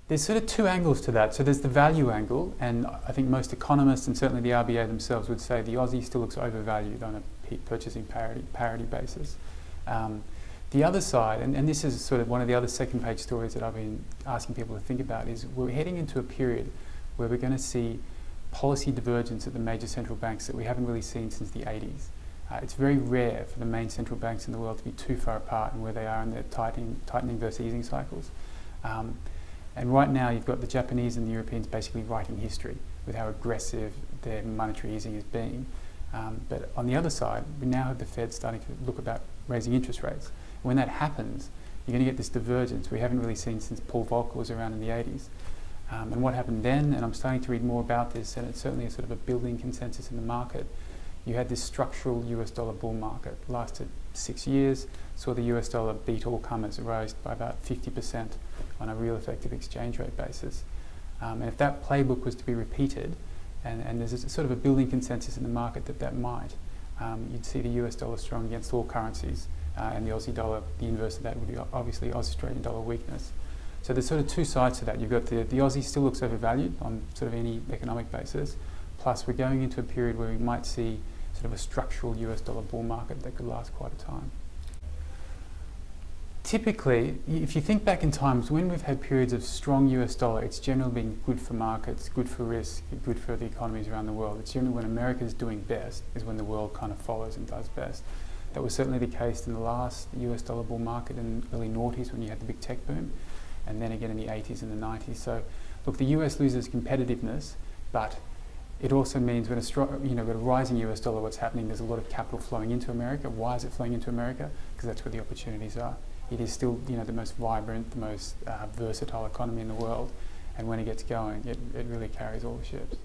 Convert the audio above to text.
There's sort of two angles to that. So there's the value angle, and I think most economists and certainly the RBA themselves would say the Aussie still looks overvalued on a peak purchasing parity basis. The other side, and this is sort of one of the other second page stories that I've been asking people to think about, is we're heading into a period where we're going to see policy divergence at the major central banks that we haven't really seen since the 80s. It's very rare for the main central banks in the world to be too far apart in where they are in their tightening versus easing cycles. And right now you've got the Japanese and the Europeans basically writing history with how aggressive their monetary easing is being. But on the other side, we now have the Fed starting to look about raising interest rates. When that happens, you're going to get this divergence we haven't really seen since Paul Volcker was around in the 80s. And what happened then, and I'm starting to read more about this, and it's certainly a sort of a building consensus in the market, you had this structural US dollar bull market, lasted 6 years, saw the US dollar beat all comers, rose by about 50% on a real effective exchange rate basis. And if that playbook was to be repeated, and there's a sort of a building consensus in the market that might, you'd see the US dollar strong against all currencies, and the Aussie dollar, the inverse of that would be obviously Australian dollar weakness. So there's sort of two sides to that. You've got the Aussie still looks overvalued on sort of any economic basis, plus we're going into a period where we might see sort of a structural US dollar bull market that could last quite a time. Typically, if you think back in times when we've had periods of strong US dollar, it's generally been good for markets, good for risk, good for the economies around the world. It's generally when America is doing best is when the world kind of follows and does best. That was certainly the case in the last US dollar bull market in the early noughties when you had the big tech boom, and then again in the 80s and the 90s. So look, the US loses competitiveness, but it also means when with a rising US dollar, what's happening, there's a lot of capital flowing into America. Why is it flowing into America? Because that's where the opportunities are. It is still the most vibrant, the most versatile economy in the world, and when it gets going, it really carries all the ships.